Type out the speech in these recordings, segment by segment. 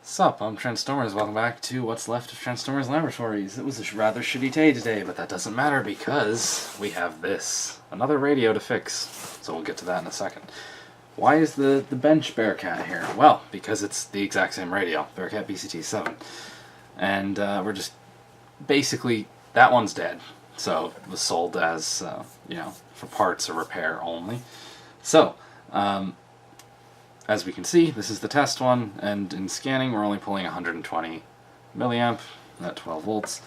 Sup, I'm Transtormers. Welcome back to what's left of Transtormers Laboratories. It was a rather shitty day today, but that doesn't matter because we have this. Another radio to fix, so we'll get to that in a second. Why is the bench Bearcat here? Well, because it's the exact same radio, Bearcat BCT 7. And we're just... basically, that one's dead. So, it was sold as, you know, for parts or repair only. So, as we can see, this is the test one, and in scanning we're only pulling 120 milliamp at 12 volts.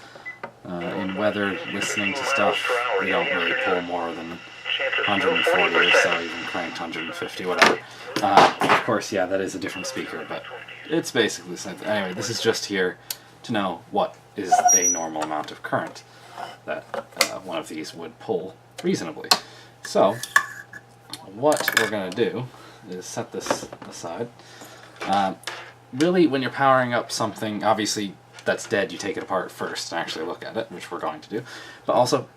In weather, listening to stuff, we don't really pull more than 140 or so, even cranked 150, whatever. Of course, yeah, that is a different speaker, but it's basically the same thing. Anyway, this is just here to know what is a normal amount of current that one of these would pull reasonably. So, what we're going to do is set this aside. Really, when you're powering up something, obviously that's dead, you take it apart first and actually look at it, which we're going to do. But also,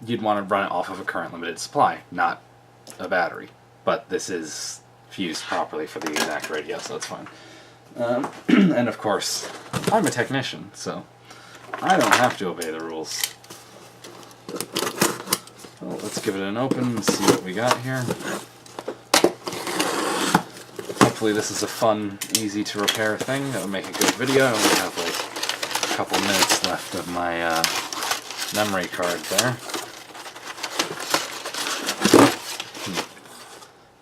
you'd want to run it off of a current limited supply, not a battery. But this is fused properly for the exact radio, so that's fine. And of course, I'm a technician, so I don't have to obey the rules. Well, let's give it an open and see what we got here. Hopefully this is a fun, easy to repair thing that would make a good video. I only have like a couple minutes left of my memory card there.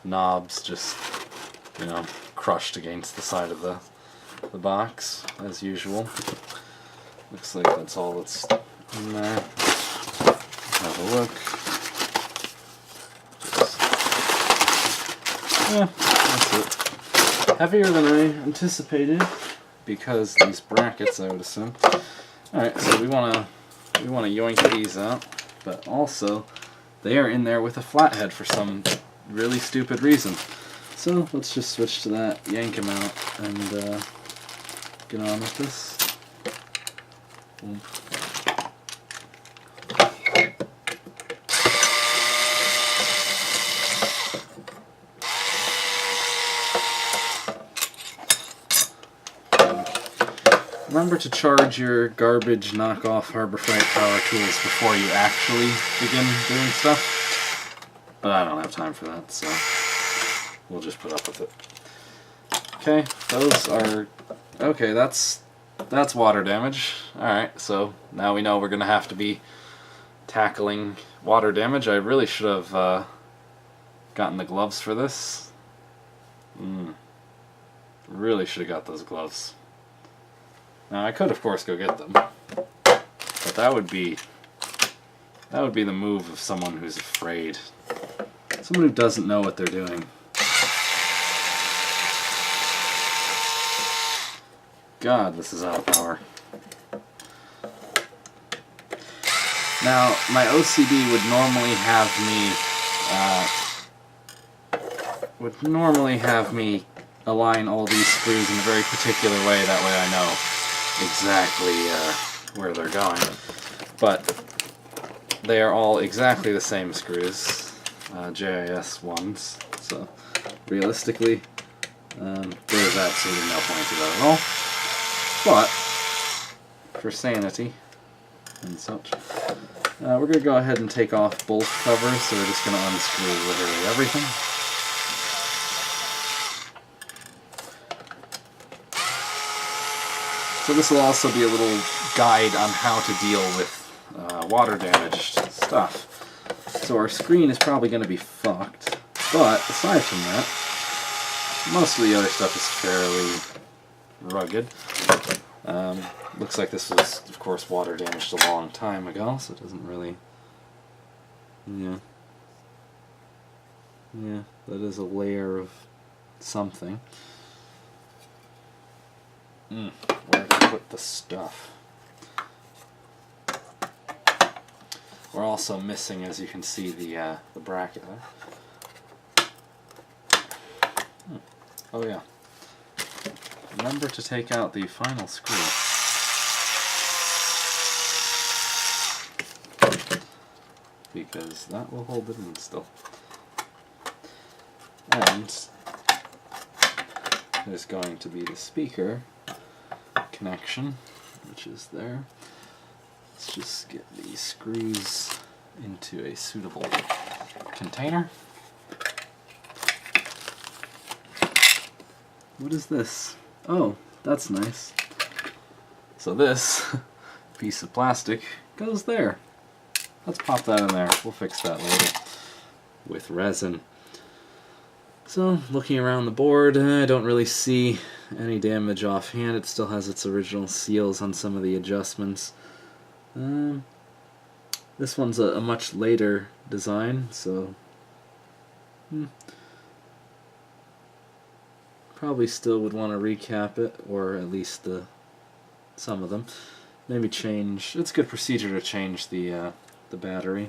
Knobs just, you know, crushed against the side of the box, as usual. Looks like that's all that's in there. Have a look. Yeah, that's it. Heavier than I anticipated because these brackets, I would assume. Alright, so we wanna yoink these out, but also they are in there with a flathead for some really stupid reason. So let's just switch to that, yank them out, and get on with this. Boom. Remember to charge your garbage knockoff Harbor Freight power tools before you actually begin doing stuff. But I don't have time for that, so we'll just put up with it. Okay, those are... okay, that's water damage. Alright, so now we know we're going to have to be tackling water damage. I really should have gotten the gloves for this. Really should have got those gloves. Now I could, of course, go get them, but that would be the move of someone who's afraid, someone who doesn't know what they're doing. God, this is out of power. Now, my OCD would normally have me align all these screws in a very particular way. That way I know exactly where they're going, but they are all exactly the same screws, JIS ones, so realistically there's absolutely no point to that at all, but for sanity and such, we're going to go ahead and take off both covers, so we're just going to unscrew literally everything. So this will also be a little guide on how to deal with water damaged stuff. So our screen is probably going to be fucked, but aside from that, most of the other stuff is fairly rugged. Looks like this was, of course, water damaged a long time ago, so it doesn't really... yeah. Yeah, that is a layer of something. Where to put the stuff. We're also missing, as you can see, the bracket there. Oh yeah. Remember to take out the final screw. Because that will hold it in still. And is going to be the speaker connection, which is there. Let's just get these screws into a suitable container. What is this? Oh, that's nice. So this piece of plastic goes there. Let's pop that in there. We'll fix that later with resin. So, looking around the board, I don't really see any damage offhand. It still has its original seals on some of the adjustments. This one's a much later design, so probably still would want to recap it, or at least some of them. Maybe change. It's good procedure to change the battery,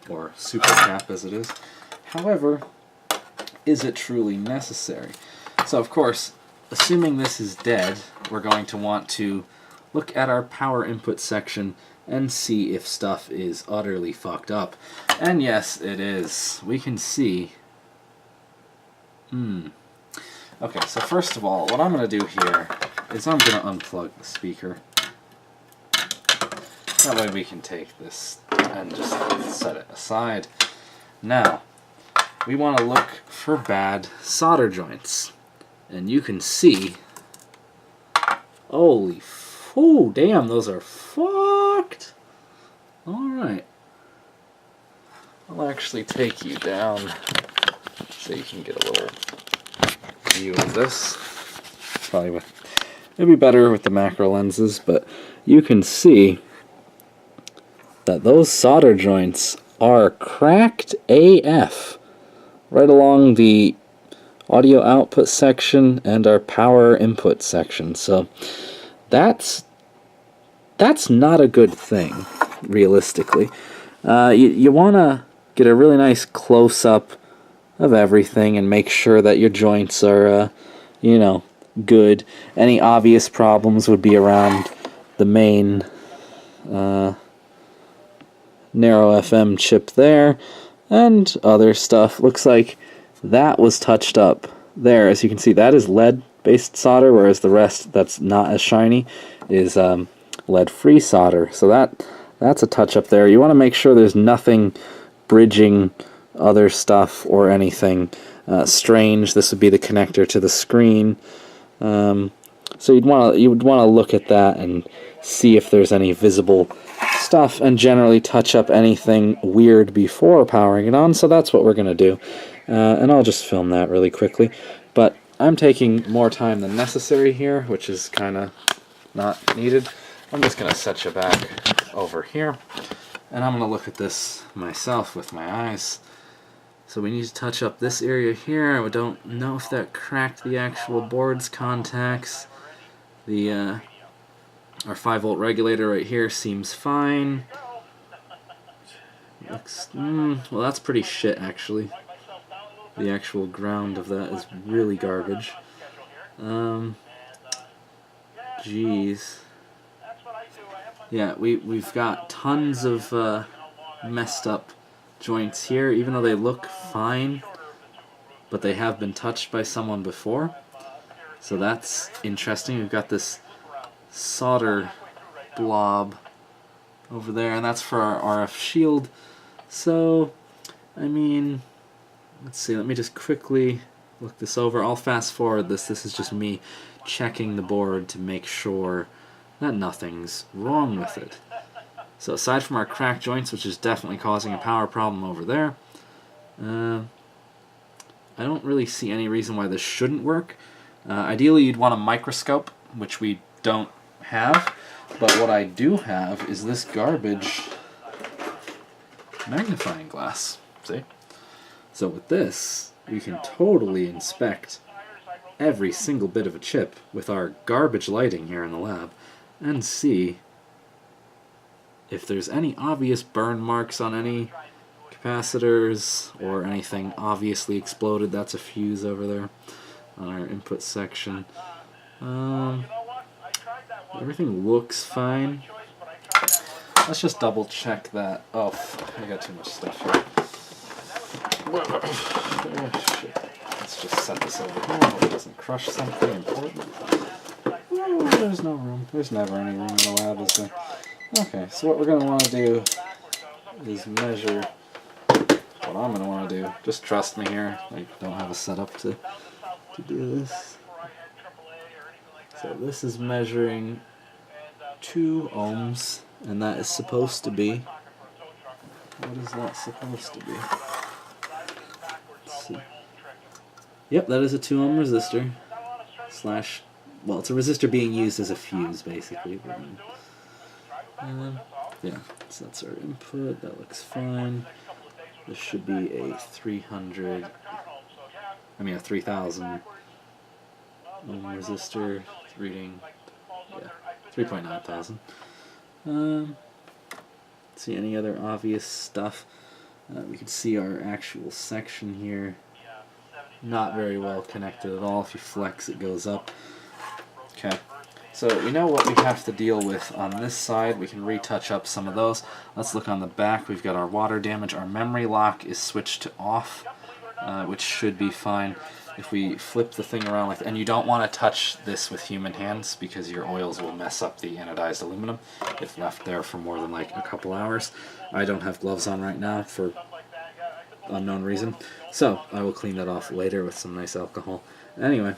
or super cap as it is. However, is it truly necessary? So of course, assuming this is dead, we're going to want to look at our power input section and see if stuff is utterly fucked up. And yes, it is. We can see. Okay, so first of all, what I'm going to do here is I'm going to unplug the speaker. That way we can take this and just set it aside. Now, we want to look for bad solder joints. And you can see, holy oh damn, those are fucked. Alright. I'll actually take you down so you can get a little view of this. Probably it'd be better with the macro lenses, but you can see that those solder joints are cracked AF right along the audio output section and our power input section. So that's not a good thing, realistically. You want to get a really nice close-up of everything and make sure that your joints are, you know, good. Any obvious problems would be around the main narrow FM chip there, and other stuff. Looks like that was touched up there. As you can see, that is lead-based solder, whereas the rest that's not as shiny is lead-free solder. So that's a touch up there. You want to make sure there's nothing bridging other stuff or anything strange. This would be the connector to the screen. So you would want to look at that and see if there's any visible stuff, and generally touch up anything weird before powering it on. So that's what we're going to do. And I'll just film that really quickly. But I'm taking more time than necessary here, which is kind of not needed. I'm just going to set you back over here, and I'm going to look at this myself with my eyes. So we need to touch up this area here. I don't know if that cracked the actual board's contacts. The our 5-volt regulator right here seems fine. Looks, well, that's pretty shit, actually. The actual ground of that is really garbage. Jeez. Yeah, we've got tons of messed up joints here, even though they look fine, but they have been touched by someone before. So that's interesting. We've got this solder blob over there, and that's for our RF shield. So, I mean, let's see, let me just quickly look this over. I'll fast forward this. This is just me checking the board to make sure that nothing's wrong with it. So aside from our cracked joints, which is definitely causing a power problem over there, I don't really see any reason why this shouldn't work. Ideally, you'd want a microscope, which we don't have, but what I do have is this garbage magnifying glass. See? So with this, we can totally inspect every single bit of a chip with our garbage lighting here in the lab and see if there's any obvious burn marks on any capacitors or anything obviously exploded. That's a fuse over there on our input section. Everything looks fine. Let's just double check that. Oh, I got too much stuff here. Oh, shit. That's Let's just set this over here so it doesn't crush something important. Oh, there's no room. There's never any room in the lab, is there? Okay, so what we're going to want to do is measure what I'm going to want to do. Just trust me here. I don't have a setup to do this. So this is measuring 2 ohms, and that is supposed to be... What is that supposed to be? Let's see. Yep, that is a 2 ohm resistor. Slash, well, it's a resistor being used as a fuse, basically. Yeah, so that's our input. That looks fine. This should be a 3000 ohm resistor reading, yeah, 3.9 thousand. See any other obvious stuff? We can see our actual section here. Not very well connected at all. If you flex, it goes up. Okay. So we know what we have to deal with on this side. We can retouch up some of those. Let's look on the back. We've got our water damage. Our memory lock is switched to off, which should be fine. If we flip the thing around like that, and you don't want to touch this with human hands because your oils will mess up the anodized aluminum if left there for more than like a couple hours. I don't have gloves on right now for unknown reason, so I will clean that off later with some nice alcohol. Anyway,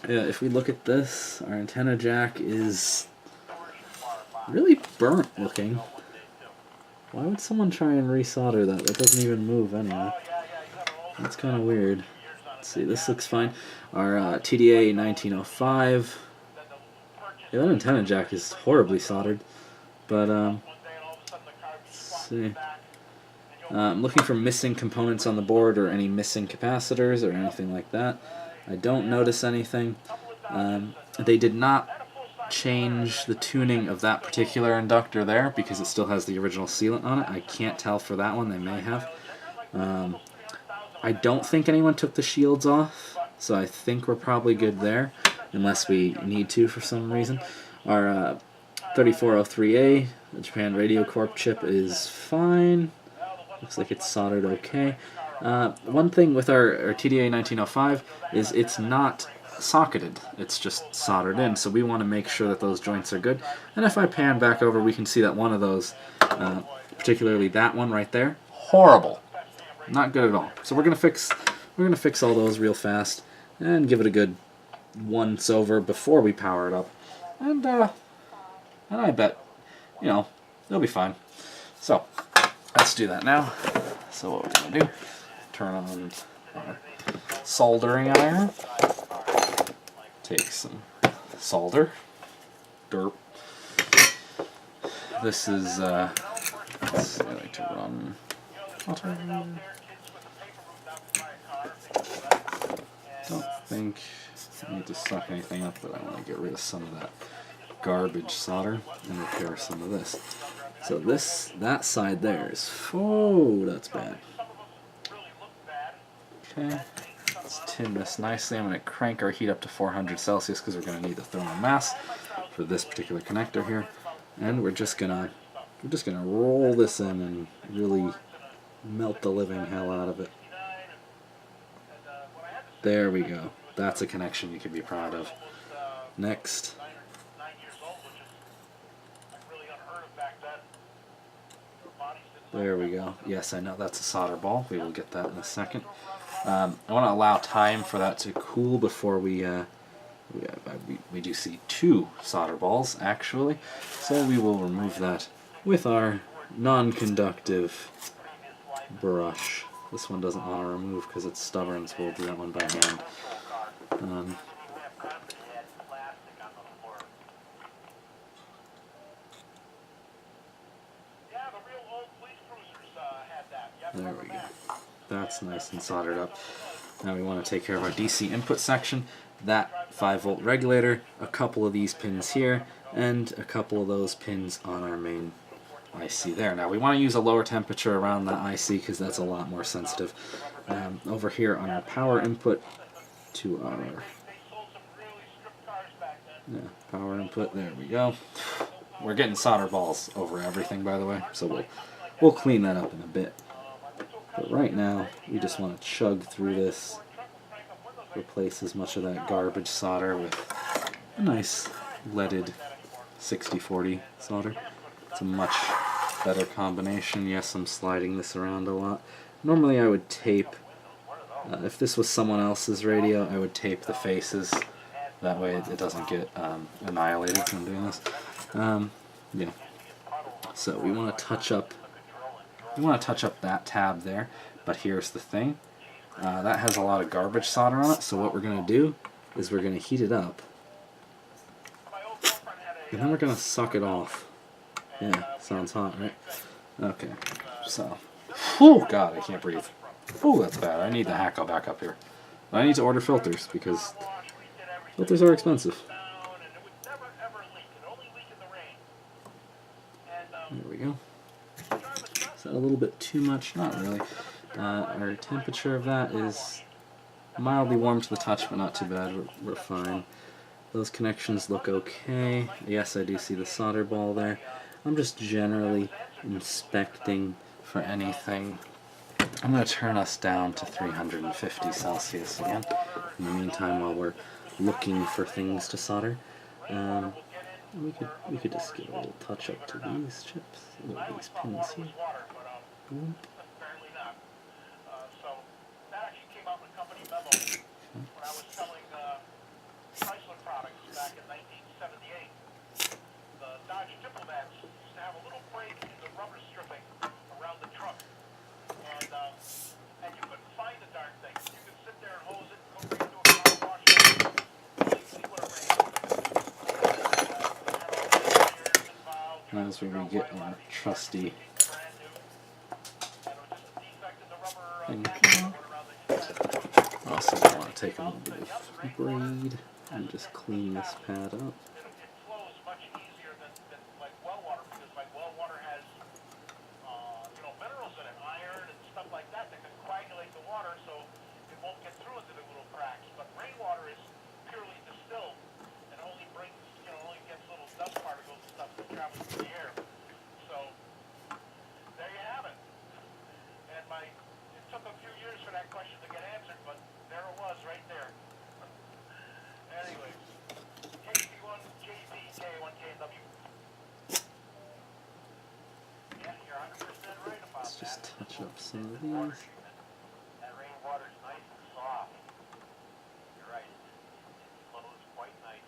if we look at this, our antenna jack is really burnt looking. Why would someone try and resolder that? That doesn't even move anyway. That's kind of weird. Let's see, this looks fine. Our TDA 1905. Yeah, that antenna jack is horribly soldered. But, let's see. I'm looking for missing components on the board or any missing capacitors or anything like that. I don't notice anything. They did not change the tuning of that particular inductor there because it still has the original sealant on it. I can't tell for that one. They may have. I don't think anyone took the shields off, so I think we're probably good there, unless we need to for some reason. Our 3403A, the Japan Radio Corp chip, is fine. Looks like it's soldered okay. One thing with our TDA 1905 is it's not socketed, it's just soldered in, so we want to make sure that those joints are good. And if I pan back over, we can see that one of those, particularly that one right there, horrible. Not good at all. So we're gonna fix all those real fast and give it a good once over before we power it up. And I bet, you know, it'll be fine. So let's do that now. So what we're gonna do, turn on our soldering iron, take some solder, derp. This is I like to run. Don't think I need to suck anything up, but I want to get rid of some of that garbage solder and repair some of this. So that side there is, oh, that's bad. Okay, let's tin this nicely. I'm going to crank our heat up to 400 Celsius because we're going to need the thermal mass for this particular connector here, and we're just gonna roll this in and really melt the living hell out of it. There we go. That's a connection you can be proud of. Next. There we go. Yes, I know that's a solder ball. We will get that in a second. I want to allow time for that to cool before we do see 2 solder balls, actually. So we will remove that with our non-conductive brush. This one doesn't want to remove because it's stubborn, so we'll do that one by hand. There we go. That's nice and soldered up. Now we want to take care of our DC input section. That 5-volt regulator, a couple of these pins here, and a couple of those pins on our main IC there. Now we want to use a lower temperature around that IC because that's a lot more sensitive. Over here on our power input to our power input, there we go. We're getting solder balls over everything, by the way, so we'll clean that up in a bit. But right now we just want to chug through this replace as much of that garbage solder with a nice leaded 60-40 solder. It's a much better combination. Yes, I'm sliding this around a lot. Normally I would tape, if this was someone else's radio, I would tape the faces. That way it doesn't get annihilated when doing this. Yeah. So we want to touch up. We want to touch up that tab there. But here's the thing. That has a lot of garbage solder on it. So what we're going to do is we're going to heat it up, and then we're going to suck it off. Yeah, sounds hot, right? Okay. So, oh god, I can't breathe. Oh, that's bad. I need the hack back up here. I need to order filters because filters are expensive. There we go. Is that a little bit too much? Not really. Our temperature of that is mildly warm to the touch, but not too bad. We're fine. Those connections look okay. Yes, I do see the solder ball there. I'm just generally inspecting for anything. I'm going to turn us down to 350 Celsius again. In the meantime, while we're looking for things to solder, we could just give a little touch up to these chips, these pins here. Boom. That's where we get our trusty thing. Also, I want to take a little bit of braid and just clean this pad up. Let's just touch up some of these. That rainwater's nice and soft. You're right. It flows quite nice.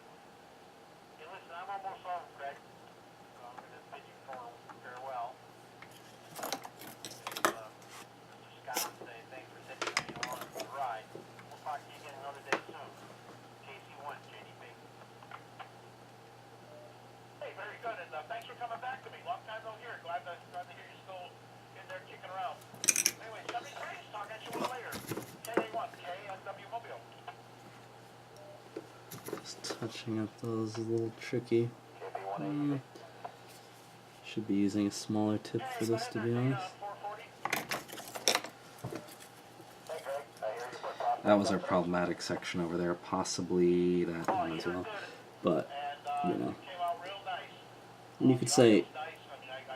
Hey, listen, I'm almost home, Greg. So I'm going to bid you farewell. Mr. Scott would say thanks for taking me along for the ride. We'll talk to you again another day soon. KC1, JDB. Hey, very good, and thanks for coming back to me. Long time no hear. Glad to hear you still in there kicking around. Anyway, 73, talk at you a little later. KA1, KNW Mobile. Just touching up those a little tricky. Should be using a smaller tip for this, to be honest. That was our problematic section over there, possibly that one as well. But, you know. And you could say,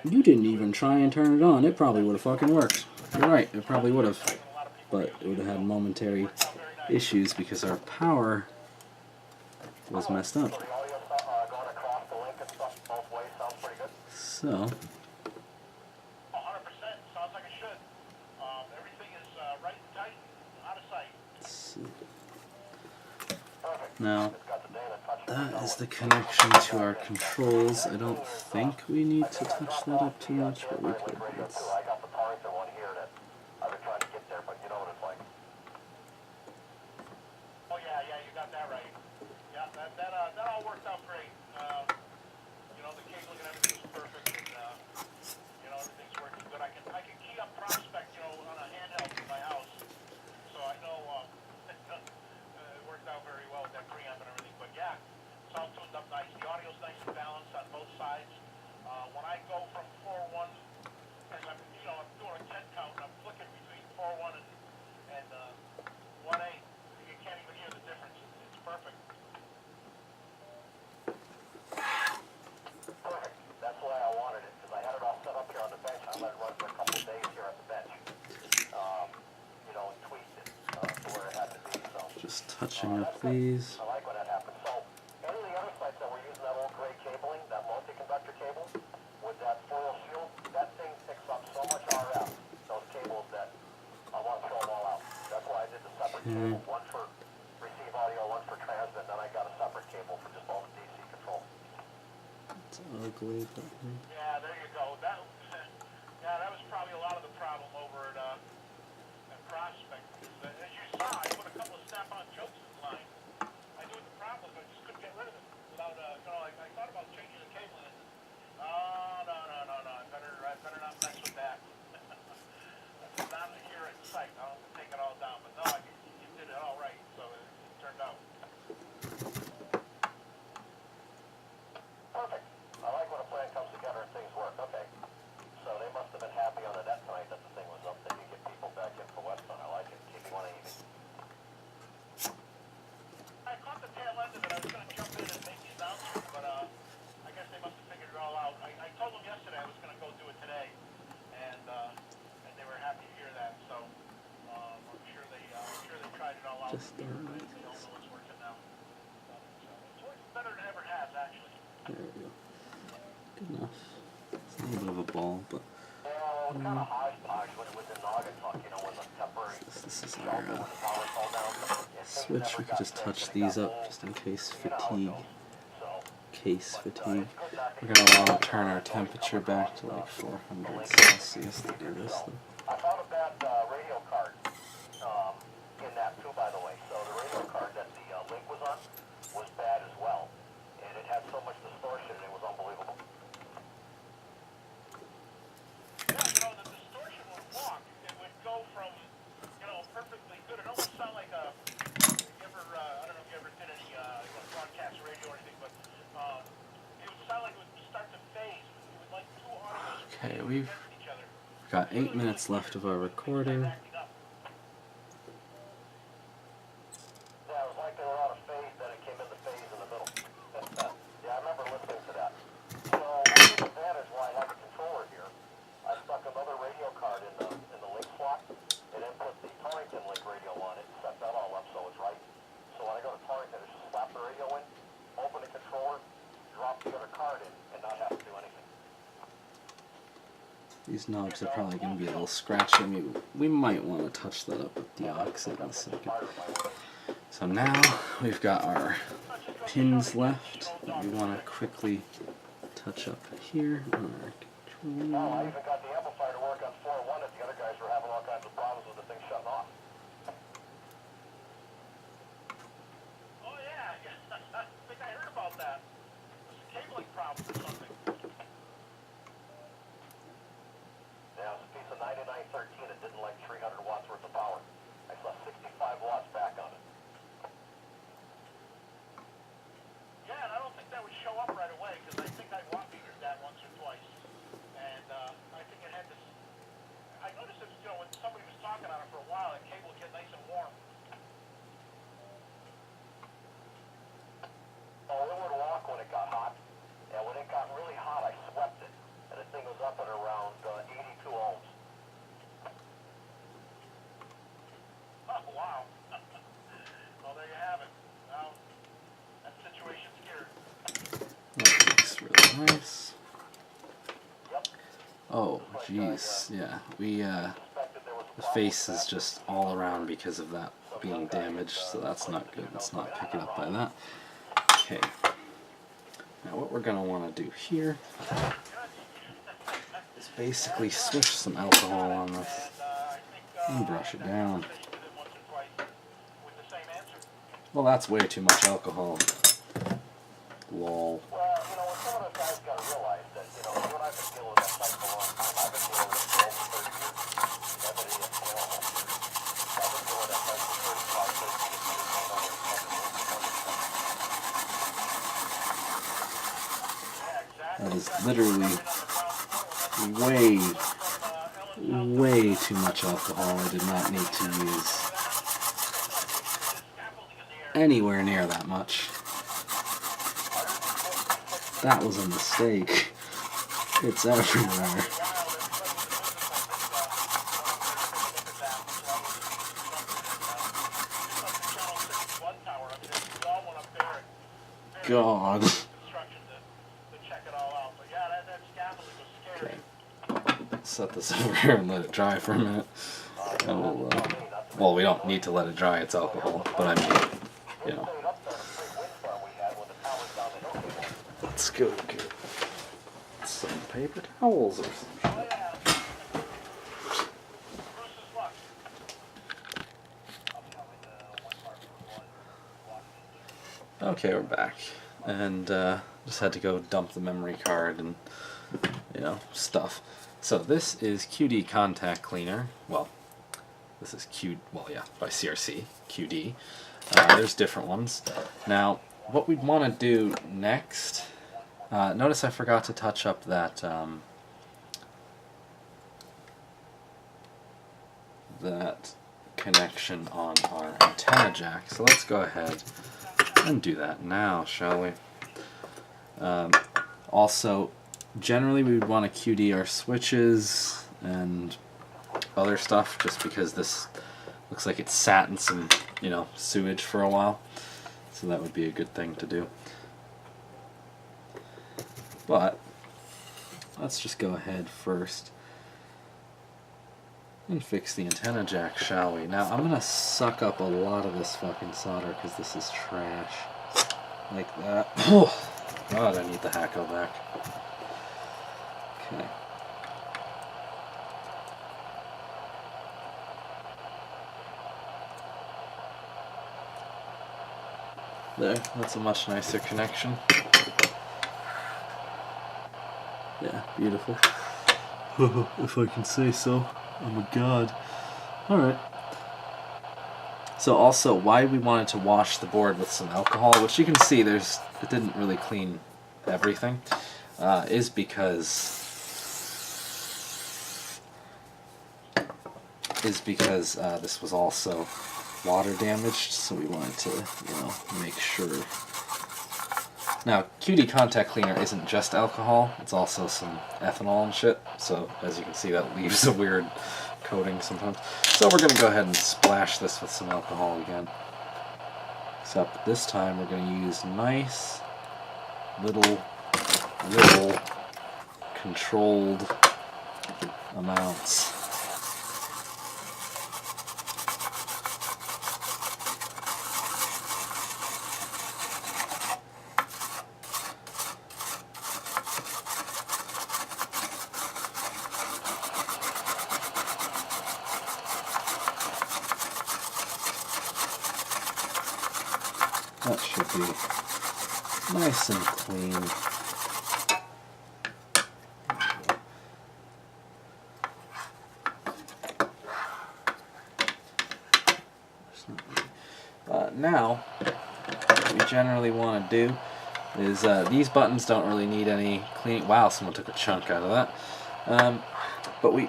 you didn't even try and turn it on, it probably would have fucking worked. You're right, it probably would have. But it would have had momentary issues because our power was messed up. So, 100%, sounds like it should. Everything is right and tight, out of sight. let's see. Now, that is the connection to our controls. I don't think we need to touch that up too much, but we could. I got the Parker one here that I've been trying to get there, but you know what it's like. Oh yeah, you got that right. Yeah, that all worked out great. You know, the cabling and everything's perfect, and you know, everything's working good. I can key up Prospect, you know, on a handheld in my house, so I know it worked out very well with that preamp and everything. But yeah, it's all tuned up nice. The audio's nice and balanced on both sides. When I go from 4.1, as I'm doing a 10 count, and I'm flicking between 4.1 and 1.8, you can't even hear the difference. It's perfect. touching up these. I like when that happens. So, any of the other sites that were using that old gray cabling, that multi-conductor cable, with that foil shield, that thing picks up so much RF, those cables, that I want to throw them all out. That's why I did the separate cable, one for receive audio, one for transmit, then I got a separate cable for just all the DC control. It's ugly, but... Yeah, there you go. That was probably a lot of the problem over at Prospect. As you saw, I put a couple of snap-on jokes in line. I knew what the problem was, but I just couldn't get rid of it without, I thought about changing the cable in. Oh, no. I better not mess with that. That's not here at site. I'll have to take it all down. But no, you did it all right, so it turned out. Perfect. I like when a plan comes together and things work. Okay. So they must have been happy on the net tonight that the thing was up. They could get people back in for Weston. I like it. Keeping on easy. I caught the tail end of it. I was going to jump in and make the announcement, but I guess they must have figured it all out. I told them yesterday I was going to go do it today, and they were happy to hear that. So I'm sure they tried it all out. Just they don't know it's working now. So it's working better than it ever has, actually. There we go. Good enough. It's a little bit of a ball, but... It's kind of hodgepodge with the Naugatuck, when the temporary This is shelter, our when the power fall down. switch. We could just touch these up just in case fatigue. We're going to want to turn our temperature back to like 400 Celsius to do this. I found a bad radio card in that too, by the way. So the radio card that the link was on was bad as well. And it had so much distortion, it was unbelievable. Yeah, the distortion would walk. It would go from, perfectly good. It almost sounded like a, I don't know if you ever did any broadcast radio or anything, but it would sound like it would start to phase. It would like two audios. Okay, we've got 8 minutes left of our recording. Yeah, it was like they were out of phase, then it came into phase in the middle. Yeah, I remember listening to that. So, one advantage why I have a controller here, I stuck another radio card in the link slot, and then put the Torrington link radio on it, set that all up so it's right. So when I go to Torrington, I just slap the radio in, open the controller, drop the other card in, and not have to do anything. These knobs are probably going to be a little scratchy. Maybe we might want to touch that up with the aux in a second. So now we've got our pins left. We want to quickly touch up here on our controller. I even got the amplifier to work on 4.1 if the other guys were having all kinds of problems with the thing shutting off. Oh yeah, I think I heard about that. It was a cabling problem or something. Yeah, it was a piece of 9913 that didn't like 300 watts worth of power. I saw 65 watts back on it. Yeah, and I don't think that would show up right away because I think I watt metered that once or twice. And I think it had this. I noticed it, when somebody was talking on it for a while, that cable would get nice and warm. Oh, it would walk when it got hot. And when it got really hot, I swept it. And the thing was up at around 82 ohms. Oh, wow. Well, there you have it. Well, that situation's here. That looks really nice. Yep. Oh, jeez, yeah. The face is just all around because of that being damaged, so that's not good. It's not picking up by that. Okay. Now what we're going to want to do here is basically swish some alcohol on this and brush it down. Well, that's way too much alcohol. Lol. Well, some of those guys got to realize that, you and I have been dealing with that site for a long time. I've been dealing with it for over 30 years. Everybody is terrible. I've been dealing with that site for 35, 36 years. That is literally way too much alcohol. I did not need to use anywhere near that much. That was a mistake. It's everywhere. God. Instruction to check it all out. But yeah, that scaffolding was scary. Okay. Set this over here and let it dry for a minute. And we'll, well, we don't need to let it dry, it's alcohol, but I mean, you know. Let's go get some paper towels or something. Okay, we're back, and just had to go dump the memory card and, you know, stuff. So this is QD Contact Cleaner. Well, this is by CRC, QD. There's different ones. Now, what we'd want to do next, notice I forgot to touch up that, that connection on our antenna jack. So let's go ahead and do that now, shall we? Also, generally we would want to QD our switches and other stuff, just because this looks like it sat in some, you know, sewage for a while. So that would be a good thing to do. But let's just go ahead first and fix the antenna jack, shall we? Now I'm gonna suck up a lot of this fucking solder because this is trash. Like that. Oh God, I need the Hacko back. Okay. There, that's a much nicer connection. Yeah, beautiful. If I can say so. Oh my God. Alright. So also, why we wanted to wash the board with some alcohol, which you can see it didn't really clean everything, is because this was also water damaged, so we wanted to, you know, make sure. Now, QD Contact Cleaner isn't just alcohol, it's also some ethanol and shit, so as you can see that leaves a weird coating sometimes. So we're going to go ahead and splash this with some alcohol again. Except this time we're going to use nice, little, controlled amounts. That should be nice and clean. Now, what we generally want to do is, these buttons don't really need any cleaning. Wow, someone took a chunk out of that. But we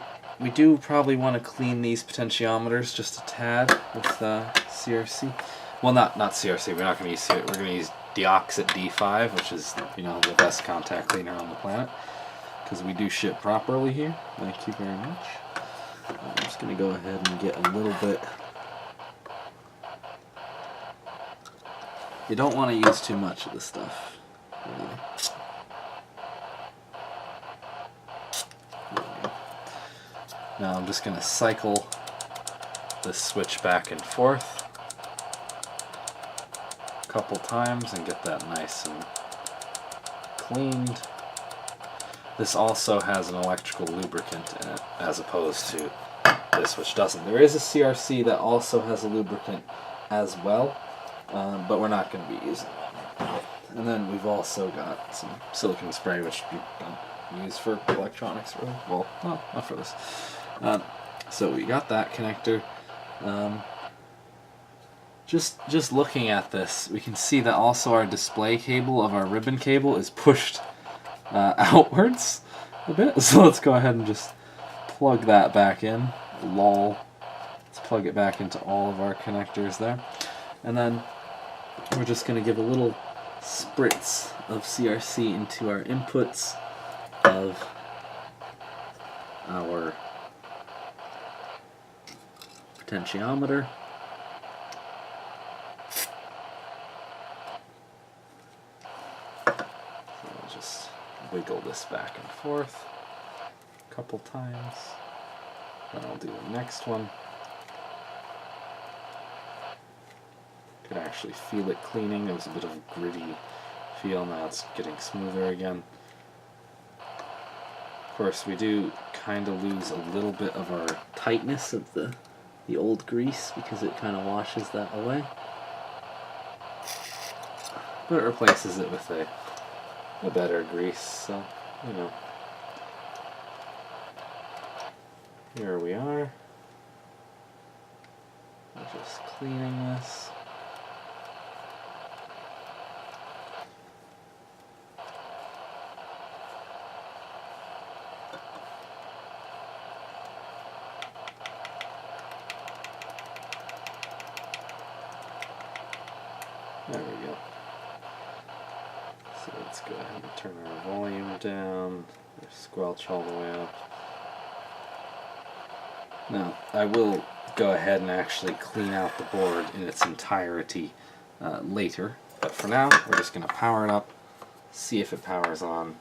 do probably want to clean these potentiometers just a tad with CRC. Well, not CRC. We're not going to use CRC. We're going to use Deoxit D5, which is, you know, the best contact cleaner on the planet, because we do shit properly here. Thank you very much. I'm just going to go ahead and get a little bit. You don't want to use too much of this stuff, really. Now I'm just going to cycle this switch back and forth a couple times and get that nice and cleaned. This also has an electrical lubricant in it, as opposed to this, which doesn't. There is a CRC that also has a lubricant as well, but we're not going to be using that. And then we've also got some silicone spray, which we don't use for electronics, really. Well, no, not for this. So we got that connector. Just looking at this, we can see that also our display cable of our ribbon cable is pushed outwards a bit. So let's go ahead and just plug that back in. Lol. Let's plug it back into all of our connectors there. And then we're just going to give a little spritz of CRC into our inputs of our potentiometer. just wiggle this back and forth a couple times. Then I'll do the next one. Could actually feel it cleaning. There was a bit of a gritty feel. Now it's getting smoother again. Of course, we do kind of lose a little bit of our tightness of the old grease because it kind of washes that away. But it replaces it with a better grease, so, you know. Here we are. We're just cleaning this. There we go. So let's go ahead and turn our volume down, squelch all the way up. Now, I will go ahead and actually clean out the board in its entirety later, but for now, we're just going to power it up, see if it powers on,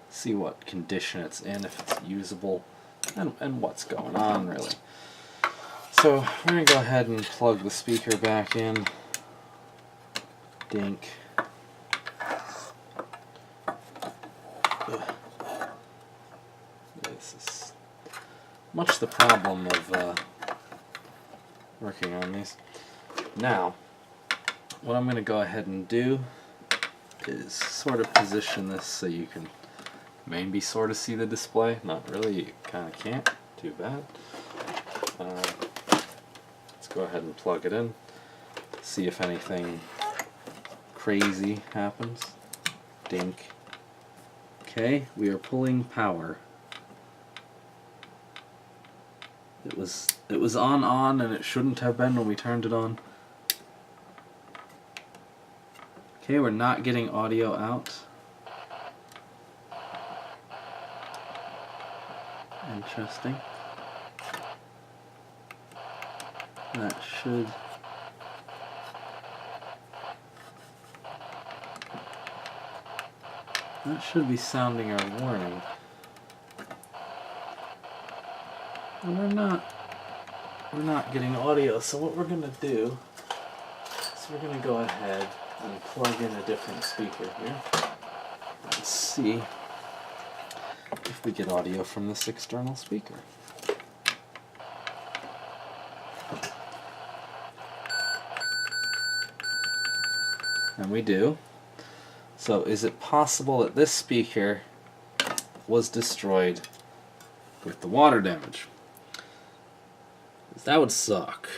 see what condition it's in, if it's usable, and what's going on, really. So, we're going to go ahead and plug the speaker back in. Dink. This is much the problem of working on these. Now, what I'm going to go ahead and do is sort of position this so you can maybe sort of see the display. Not really, you kind of can't. Too bad. Let's go ahead and plug it in. See if anything crazy happens. Dink. Okay, we are pulling power. It was on and it shouldn't have been when we turned it on. Okay, we're not getting audio out. Interesting. That should be sounding our warning. And we're not getting audio, so what we're gonna do is we're gonna go ahead and plug in a different speaker here and see if we get audio from this external speaker. And we do. So is it possible that this speaker was destroyed with the water damage? That would suck.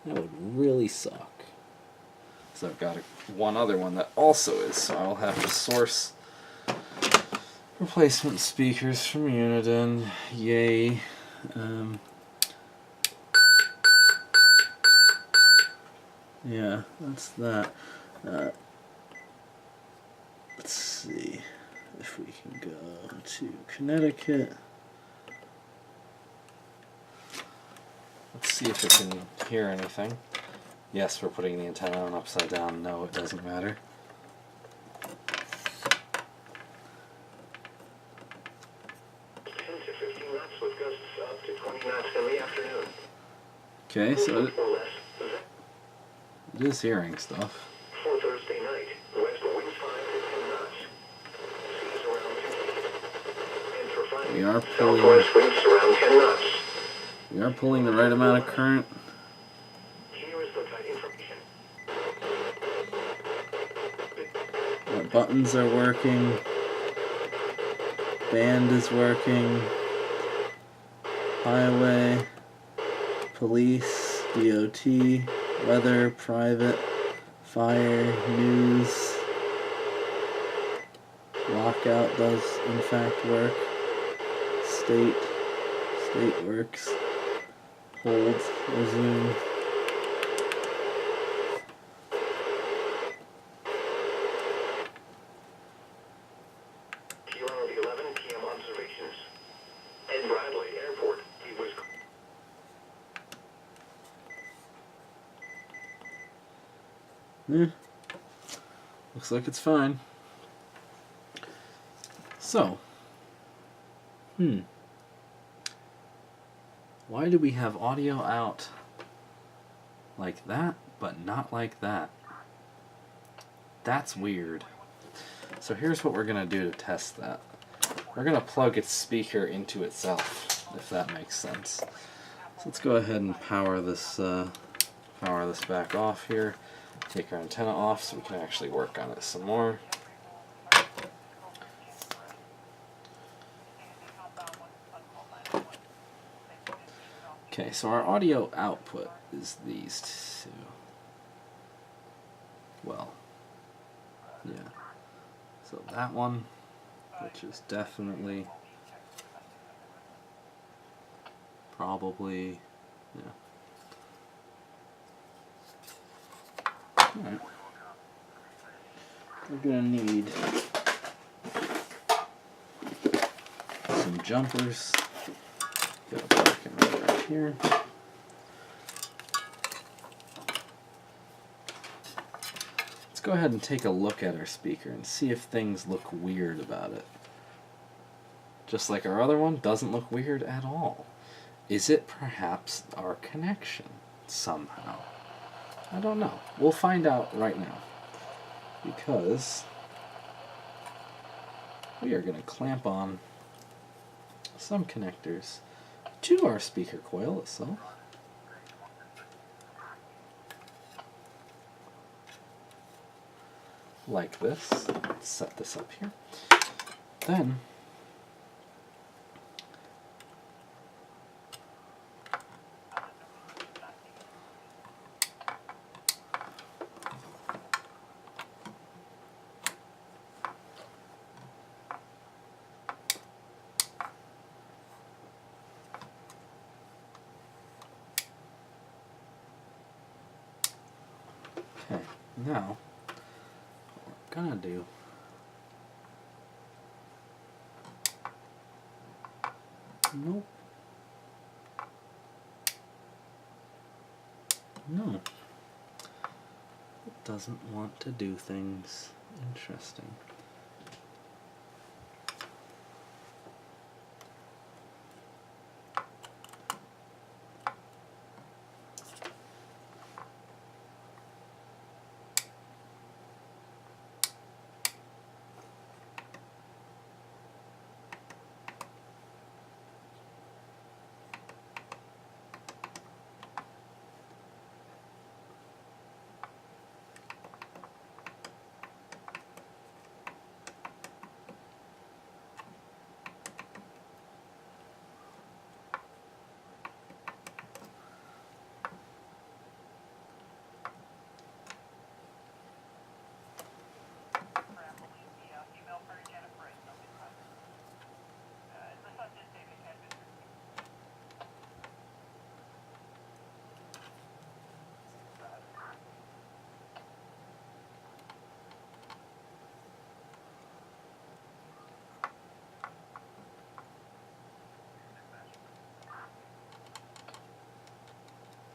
That would really suck. So I've got one other one that also is, so I'll have to source replacement speakers from Uniden. Yay. Yeah, that's that. Let's see if we can go to Connecticut. Let's see if it can hear anything. Yes, we're putting the antenna on upside down. No, it doesn't matter. 10 to 15 knots with gusts up to 20 knots in the afternoon. Okay, so Or less. it is hearing stuff. For Thursday night, west winds 5 to 10 knots. Seas around 10 feet. And for Friday, We are pulling. southwest winds around 10 knots. We are pulling the right amount of current. Here is the tide information. Our buttons are working. Band is working. Highway. Police. DOT. Weather. Private. Fire. News. Lockout does in fact work. State. State works. Hold. Resume. Here are the 11 p.m. observations. Ed Bradley Airport. He was... Yeah. Looks like it's fine. So, why do we have audio out like that, but not like that? That's weird. So here's what we're going to do to test that. We're going to plug its speaker into itself, if that makes sense. So let's go ahead and power this back off here. Take our antenna off so we can actually work on it some more. Okay, so our audio output is these two. Well, yeah. So that one, which is definitely, probably, yeah. Alright. We're gonna need some jumpers. Got a bracket right here. Let's go ahead and take a look at our speaker and see if things look weird about it. Just like our other one, doesn't look weird at all. Is it perhaps our connection somehow? I don't know. We'll find out right now, because we are going to clamp on some connectors to our speaker coil itself. Like this. Let's set this up here. Then now, what we're gonna do nope. No. It doesn't want to do things. Interesting.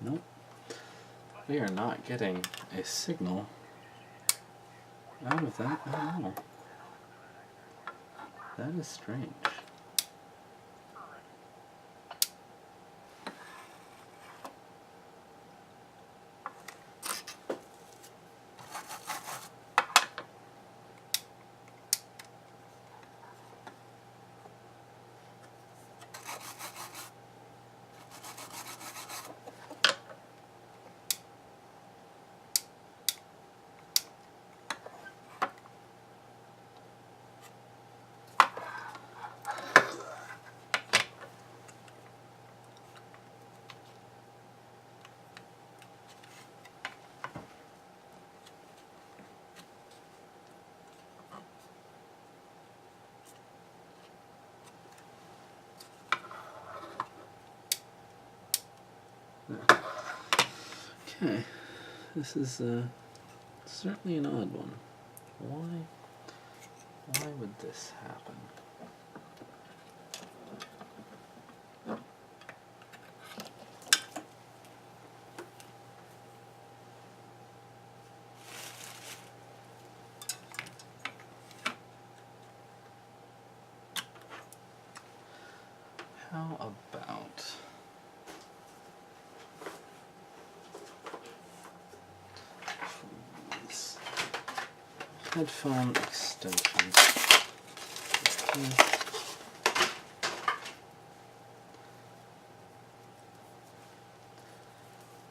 Nope. We are not getting a signal out of that at all. That is strange. Okay, this is certainly an odd one. Why would this happen? how about these headphone extensions?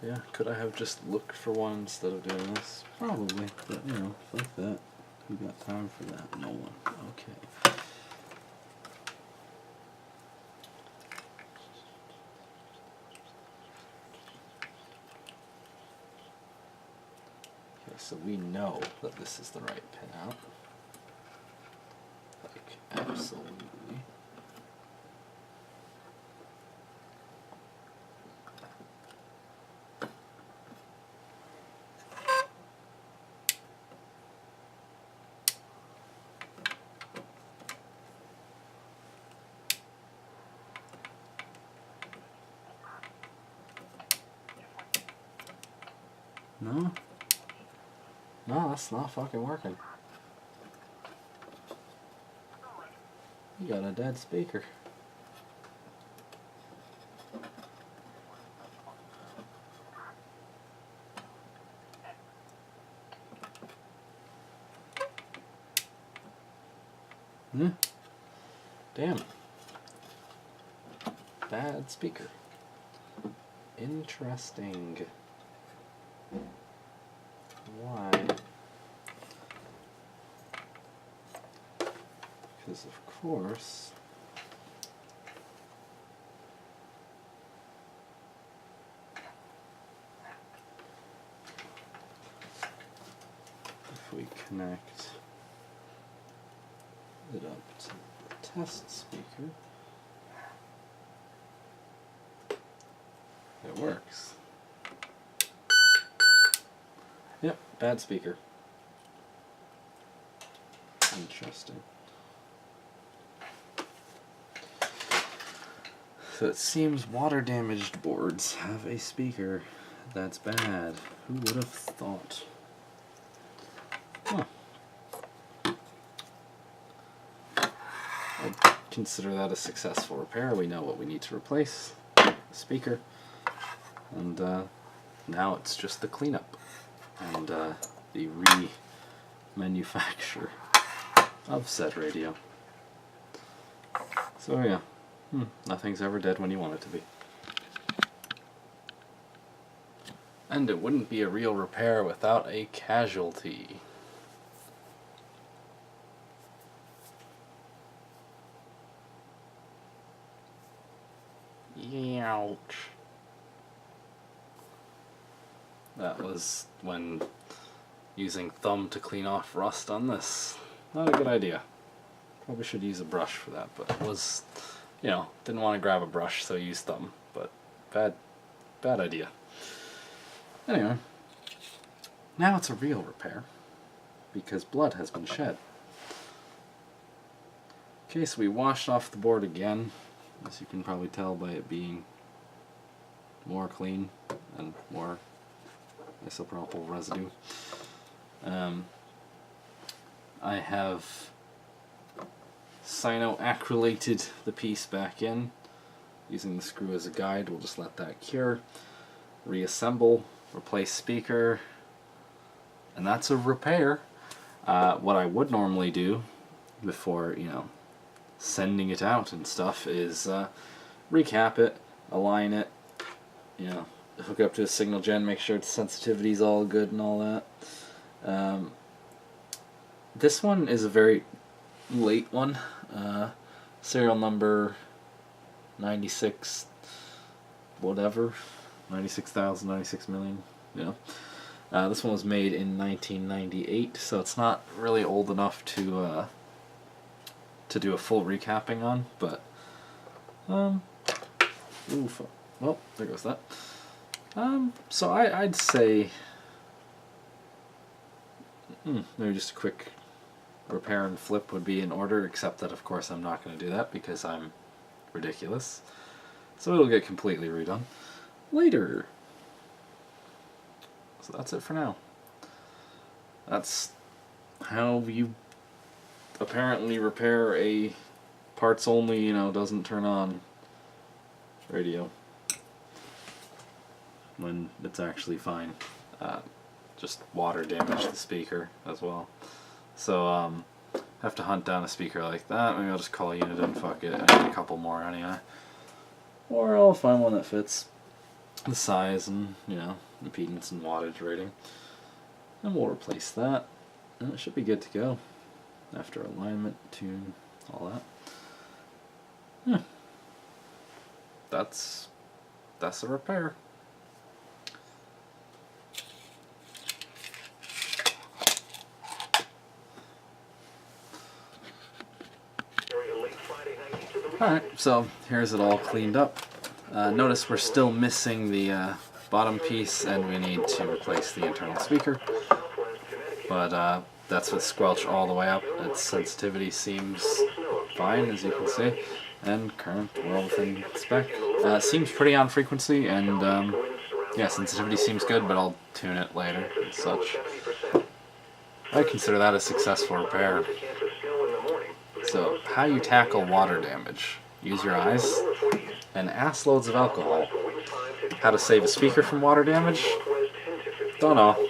Yeah, could I have just looked for one instead of doing this? Probably, but you know, fuck that. Who got time for that? No one. Okay. Okay, so we know that this is the right pinout. Like, absolutely. No? No, that's not fucking working. You got a dead speaker. Hmm? Damn. Bad speaker. Interesting. Why? Because of course if we connect it up to the test speaker, it works. Yep, bad speaker. Interesting. So it seems water-damaged boards have a speaker that's bad. Who would have thought? Huh. I'd consider that a successful repair. We know what we need to replace. The speaker. And now it's just the cleanup. And the remanufacture of said radio. So yeah. Nothing's ever dead when you want it to be. And it wouldn't be a real repair without a casualty. Ouch. That was when using thumb to clean off rust on this. Not a good idea. Probably should use a brush for that, but it was, you know, didn't want to grab a brush, so use thumb. But bad idea. Anyway, now it's a real repair because blood has been shed. Okay, so we washed off the board again, as you can probably tell by it being more clean and more isopropyl residue. I have cyanoacrylated the piece back in using the screw as a guide. We'll just let that cure, reassemble, replace speaker, and that's a repair. What I would normally do before, you know, sending it out and stuff is recap it, align it, you know, hook it up to a signal gen, make sure its sensitivity's all good and all that. This one is a very late one. Serial number 96 whatever, 96,000, 96 million, you know. This one was made in 1998, so it's not really old enough to do a full recapping on, but oof, well, there goes that. So I'd say maybe just a quick repair and flip would be in order, except that of course I'm not going to do that because I'm ridiculous. So it'll get completely redone later. So that's it for now. That's how you apparently repair a parts only, you know, doesn't turn on radio when it's actually fine. Just water damaged the speaker as well. So have to hunt down a speaker like that. Maybe I'll just call Uniden and fuck it. I need a couple more anyway. Or I'll find one that fits the size and, you know, impedance and wattage rating. And we'll replace that. And it should be good to go. After alignment, tune, all that. Yeah. That's a repair. Alright, so here's it all cleaned up. Notice we're still missing the bottom piece, and we need to replace the internal speaker. But that's with squelch all the way up. Its sensitivity seems fine, as you can see, and current well within spec. Seems pretty on frequency, and yeah, sensitivity seems good, but I'll tune it later and such. I consider that a successful repair. So, how you tackle water damage. Use your eyes and ass loads of alcohol. How to save a speaker from water damage? Don't know.